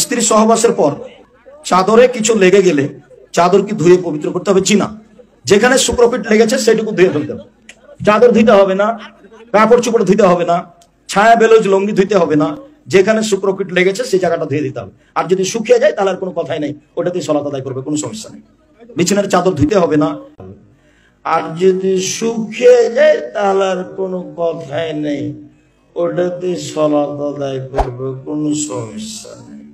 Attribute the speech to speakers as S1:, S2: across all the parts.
S1: স্ত্রী সহবাসের পর চাদরে কিছু লেগে গেলে চাদর কি ধুয়ে পবিত্র করতে হবে? জি না। যেখানে শুক্রপিট লেগেছে সেটুকু ধুয়ে ফেলতে হবে। চাদর ধুইতে হবে না, কাপড় চোপড় ধুইতে হবে না, ছায়া বেলজ লঙ্গি ধুইতে হবে না। যেখানে শুক্রপিট লেগেছে সেই জায়গাটা ধুয়ে দিতে হবে। আর যদি শুকিয়ে যায় তাহলে আর কোনো কথাই নেই, ওটাতে সালাত আদায় করবে, কোনো সমস্যা নেই। বিছানার চাদর ধুইতে হবে না। আর যদি শুকিয়ে যায় তাহলে আর কোনো কথাই নেই, ওটাতে সালাত আদায় করবে, কোনো সমস্যা নেই।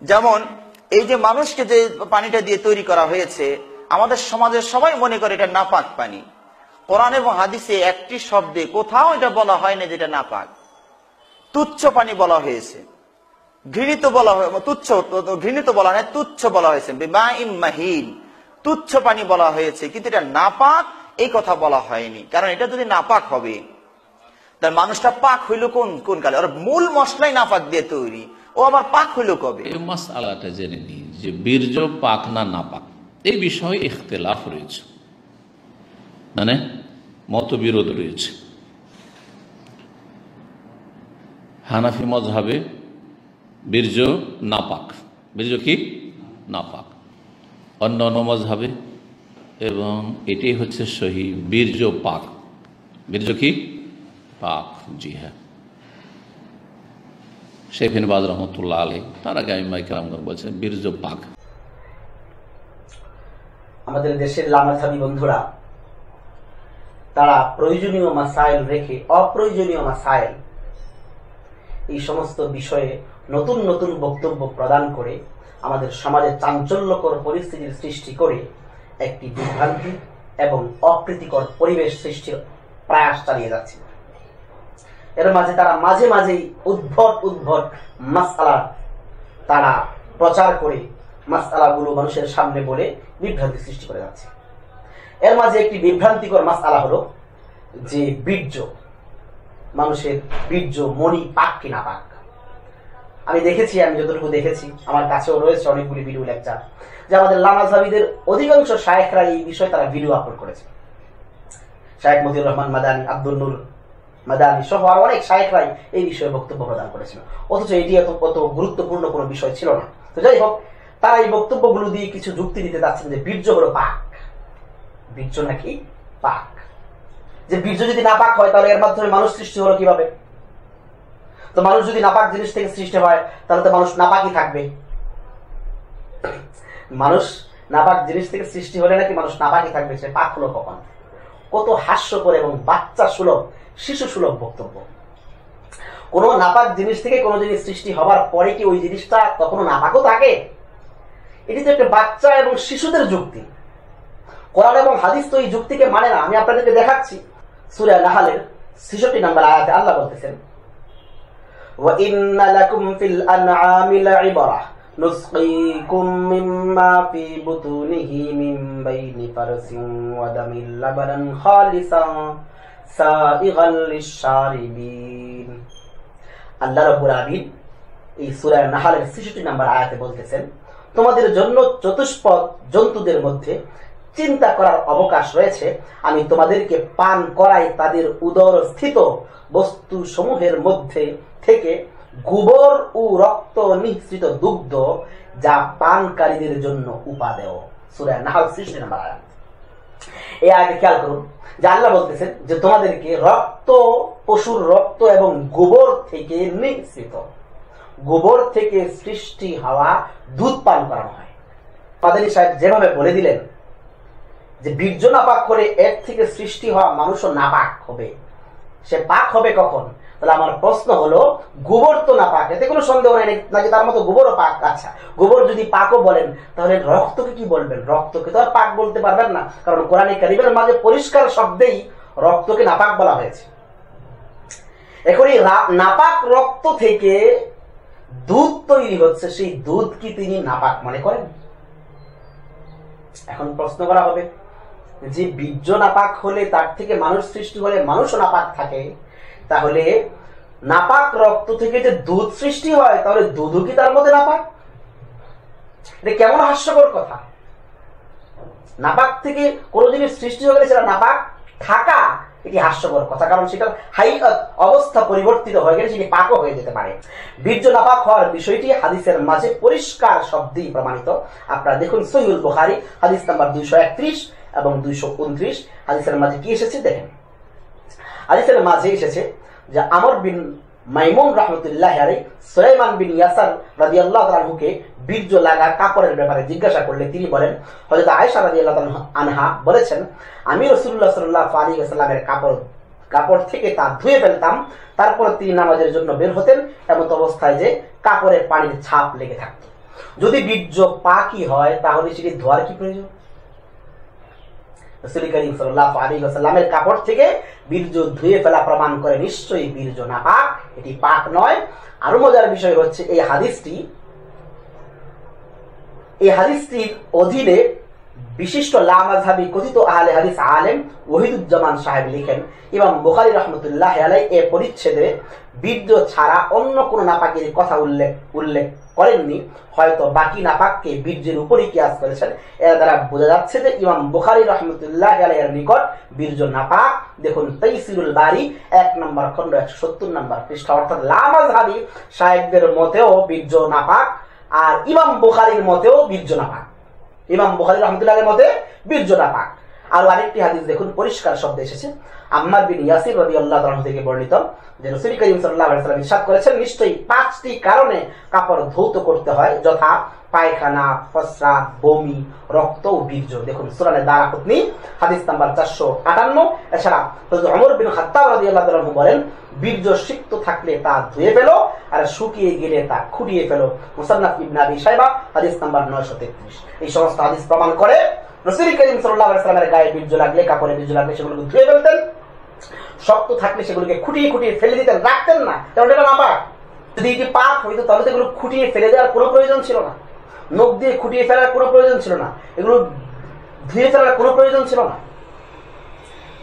S2: যেমন এই যে মানুষকে যে পানিটা দিয়ে তৈরি করা হয়েছে, আমাদের সমাজের সবাই মনে করে এটা নাপাক পানি। কোরআন এবং হাদিসে একটি শব্দে কোথাও এটা বলা হয় না যেটা নাপাক। তুচ্ছ পানি বলা হয়েছে, ঘৃণিত বলা হয়, ঘৃণিত বলা হয়, তুচ্ছ বলা হয়েছে, বিমাইন মাহিন, তুচ্ছ পানি বলা হয়েছে, কিন্তু এটা নাপাক এই কথা বলা হয়নি। কারণ এটা যদি নাপাক হবে তার মানুষটা পাক হইল কোন কালে? আর মূল মশলাই নাপাক দিয়ে তৈরি, ও আবার পাক হইল কবে?
S3: এই মাসআলাটা জেনে নিই যে বীর্য পাক না নাপাক, এই বিষয়ে ইখতিলাফ রয়েছে, মানে মতবিরোধ রয়েছে। হানাফি মযহাবে বীর্য নাপাক, বীর্য কি নাপাক। অন্য অন্য মযহাবে, এবং এটাই হচ্ছে সহি, বীর্য পাক, বীর্য কি পাক। জি হ্যাঁ, শেখ বিন বাজ রহমতুল্লাহ আলাইহি, তার আগে আইম্মায়ে কেরামগণ বলছেন বীর্য পাক।
S4: আমাদের দেশের লামাঝাবি বন্ধুরা তারা প্রয়োজনীয় মাসাইল রেখে অপ্রয়োজনীয় মাসাইল, এই সমস্ত বিষয়ে নতুন নতুন বক্তব্য প্রদান করে আমাদের সমাজে চাঞ্চল্যকর পরিস্থিতির সৃষ্টি করে একটি বিভ্রান্তি এবং অপ্রীতিকর পরিবেশ সৃষ্টির প্রয়াস চালিয়ে যাচ্ছে। এর মাঝে তারা মাঝে মাঝেই উদ্ভট মাসআলা তারা প্রচার করে মাসআলাগুলো মানুষের সামনে বলে বিভ্রান্তি সৃষ্টি করে যাচ্ছে। এর মাঝে একটি বিভ্রান্তিকর মাসআলা হলো যে বীর্য, মানুষের বীর্য মনি পাক কি না পাক। আমি যতটুকু দেখেছি, আমার কাছেও রয়েছে অনেকগুলি ভিডিও লেকচার, যে আমাদের লামাযহাবীদের অধিকাংশ শায়েখরা এই বিষয়ে তারা ভিডিও আপলোড করেছে। শায়েখ মতিউর রহমান মাদানী, আব্দুল নূর মাদানী সহ আর অনেক শায়েখরাই এই বিষয়ে বক্তব্য প্রদান করেছিল, অথচ এটি অত গুরুত্বপূর্ণ কোনো বিষয় ছিল না। তো যাই হোক, তারা এই বক্তব্যগুলো দিয়ে কিছু যুক্তি দিতে যাচ্ছেন যে বীর্য হলো পাক, বীর্য নাকি পাক। যে বীর্য যদি নাপাক হয় তাহলে এর মাধ্যমে মানুষ সৃষ্টি হলো কিভাবে? তো মানুষ যদি নাপাক জিনিস থেকে সৃষ্টি হয় তাহলে তো মানুষ নাপাকই থাকবে। মানুষ নাপাক জিনিস থেকে সৃষ্টি হলে নাকি মানুষ নাপাকই থাকবে, সে পাক হলো কখন? কত হাস্যকর এবং বাচ্চা সুলভ, শিশু সুলভ বক্তব্য। কোন নাপাক জিনিস থেকে কোন জিনিস সৃষ্টি হবার পরে কি ওই জিনিসটা তখনও নাপাকও থাকে? এটি তো একটা বাচ্চা এবং শিশুদের যুক্তি। কোরআন এবং হাদিস তো এই যুক্তিকে মানে না। আমি আপনাদেরকে দেখাচ্ছি, সূরা নাহলের ৬৬ নম্বর আয়াতে আল্লাহ বলতেছেন, ওয়া ইন্না লাকুম ফিল আনআমি লাইবরা নুসকিকুম মিম্মা ফি বুতুনিহি মিন বাইনি ফারসিন ওয়া দামিল লাবানান খালিসান সাইগাল লিশ-শারিবিন। আল্লাহ রাব্বুল আলামিন এই সূরা নাহলের ৬৬ নম্বর আয়াতে বলতেছেন, তোমাদের জন্য চতুষ্পদ জন্তুদের মধ্যে চিন্তা করার অবকাশ রয়েছে। আমি তোমাদেরকে পান করাই তাদের উদরস্থিত বস্তু সমূহের মধ্যে থেকে গোবর ও রক্ত মিশ্রিত দুগ্ধ, যা পানকারীদের জন্য উপাদেয়। সূরা নাহল ৬৬ নম্বর আয়াত। এই আয়াতে খেয়াল করুন যে আল্লাহ বলতেছেন যে তোমাদেরকে রক্ত, পশুর রক্ত এবং গোবর থেকে মিশ্রিত, গোবর থেকে সৃষ্টি হওয়া দুধ পান করানো হয়। মাদানী সাহেব যেভাবে বলে দিলেন যে বীর্য নাপাক করে এর থেকে সৃষ্টি হওয়া মানুষও নাপাক হবে, সে পাক হবে কখন? তাহলে আমার প্রশ্ন হলো, গোবর তো নাপাক, এতে কোনো সন্দেহ নেই নাকি তার মতো গোবরও পাক? আচ্ছা, গোবর যদি পাকও বলেন তাহলে রক্তকে কি বলবেন? রক্তকে তো আর পাক বলতে পারবেন না, কারণ কোরআনে কারীমের মাঝে পরিষ্কার শব্দেই রক্তকে নাপাক বলা হয়েছে। এখন এই নাপাক রক্ত থেকে দুধ তৈরি হচ্ছে, সেই দুধ কি তিনি নাপাক মনে করেন? এখন প্রশ্ন করা হবে যে বীর্য নাপাক হলে, তার থেকে মানুষ সৃষ্টি হলে মানুষও নাপাক থাকে, তাহলে নাপাক রক্ত থেকে যে দুধ সৃষ্টি হয় তাহলে দুধও কি তার মধ্যে নাপাক? এটা কেমন হাস্যকর কথা! নাপাক থেকে কোন জিনিস সৃষ্টি হলে সেটা নাপাক থাকা এটি হাস্যকর কথা, কারণ সেটার হাইয়াত অবস্থা পরিবর্তিত হয়ে গেলে সেটি পাকও হয়ে যেতে পারে। বীর্য নাপাক হওয়ার বিষয়টি হাদিসের মাঝে পরিষ্কার শব্দেই প্রমাণিত। আপনারা দেখুন সহিহুল বুখারী হাদিস নাম্বার 231 এবং 229 হাদিসের মাঝে কি এসেছে দেখেন। হাদিসের মাঝে এসেছে যে আমর বিন মাইমুন রাহমাতুল্লাহি আলাইহি সুলাইমান বিন ইয়াসার রাদিয়াল্লাহু তাআলা আনহুকে বীর্য লাগা কাপড়ের ব্যাপারে জিজ্ঞাসা করলে তিনি বলেন, হযরত আয়েশা রাদিয়াল্লাহু তাআলা আনহা বলেছেন, আমি রাসূলুল্লাহ সাল্লাল্লাহু আলাইহি ওয়াসাল্লামের কাপড় থেকে তা ধুয়ে ফেলতাম, তারপর তিনি নামাজের জন্য বের হতেন এমন অবস্থায় যে কাপড়ের পানির ছাপ লেগে থাকত। যদি বীর্য পাকই হয় তাহলে সেটি ধোয়ার কি প্রয়োজন? রাসূল করিম সাল্লাল্লাহু আলাইহি ওয়াসাল্লামের কাপড় থেকে বীর্য ধুয়ে ফেলা প্রমাণ করে নিশ্চয়ই বীর্য নাপাক, এটি পাক নয়। আরো মজার বিষয় হচ্ছে এই হাদিসটির অধীনে বিশিষ্ট লামাযহাবী কথিত আহলে হাদিস আলেম ওহিদুজ্জামান সাহেব লিখেন, ইমাম বুখারী রাহমাতুল্লাহি আলাইহি এই পরিচ্ছেদে বীর্য ছাড়া অন্য কোন নাপাকের কথা উল্লেখ করেননি, হয়তো বাকি নাপাককে বীর্যের উপরই কিয়াস করেছেন। এর দ্বারা বোঝা যাচ্ছে যে ইমাম বুখারী রাহমাতুল্লাহি আলাইহি এর নিকট বীর্য নাপাক। দেখুন তাইসিরুল বারী 1 নম্বর খণ্ড 170 নম্বর পৃষ্ঠা। অর্থাৎ লামাযহাবী সাহেবদের মতেও বীর্য নাপাক, আর ইমাম বুখারীর মতেও বীর্য নাপাক। ইমাম বুখারী রাহমাতুল্লাহির মতে বীর্য নাপাক। আর আরেকটি হাদিস দেখুন পরিষ্কার শব্দে এসেছে, আম্মার বিন ইয়াসির রাদিয়াল্লাহু তাআলা থেকে বর্ণিত যে রাসূল করিম সাল্লাল্লাহু আলাইহি ওয়াসাল্লাম ইরশাদ করেছেন, নিশ্চয়ই 5টি কারণে কাপড় ধৌত করতে হয়, যথা পায়খানা, প্রস্রাব, বমি, রক্ত ও বীর্য। দেখুন সূরা দারাকুতনি হাদিস নাম্বার 458। এছাড়া হযরত ওমর বিন খাত্তাব রাদিয়াল্লাহু তাআলা বলেন, বীর্য সিক্ত থাকলে তা ধুয়ে ফেলো, আর শুকিয়ে গেলে তা খুঁটিয়ে ফেলো। মুসান্নাফ ইবনে আবি শাইবা হাদিস নাম্বার 933। এই সমস্ত হাদিস প্রমাণ করে রাসূল করিম সাল্লাল্লাহু আলাইহি ওয়াসাল্লামের গায়ে বীর্য লাগলে, কাপড়ে বীর্য লাগলে সেগুলোকে ধুয়ে ফেলতেন, শক্ত থাকলে সেগুলোকে খুঁটিয়ে খুঁটিয়ে ফেলে দিতেন, রাখতেন না, কারণ এটা নাপাক। যদি এটি পাক হইতো তাহলে তো এগুলো খুঁটিয়ে ফেলে দেওয়ার কোনো প্রয়োজন ছিল না, নখ দিয়ে খুঁটিয়ে ফেলার কোনো প্রয়োজন ছিল না, এগুলো ধুয়ে ফেলার কোনো প্রয়োজন ছিল না।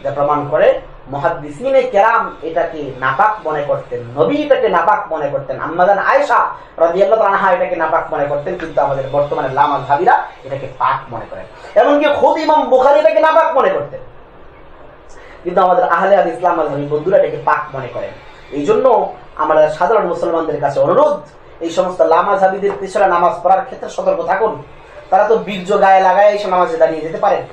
S4: যা প্রমাণ করে মুহাদ্দিসিনে কেরাম এটাকে নাপাক মনে করতেন, নবী এটাকে নাপাক মনে করতেন, আম্মা জান আয়েশা রাদিয়াল্লাহু আনহা এটাকে নাপাক মনে করতেন, কিন্তু আমাদের বর্তমানে লামাযহাবীরা এটাকে পাক মনে করেন। এমনকি খুদ ইমাম বুখারী এটাকে নাপাক মনে করতেন, কিন্তু আমাদের আহলে হাদিস লামাযহাবী বন্ধুরা এটাকে পাক মনে করেন। এই জন্য আমরা সাধারণ মুসলমানদের কাছে অনুরোধ, এই সমস্ত লামাযহাবীদের পেছনে নামাজ পড়ার ক্ষেত্রে সতর্ক থাকুন। তারা তো বীর্য গায়ে লাগায় এসে নামাজে দাঁড়িয়ে যেতে পারেন।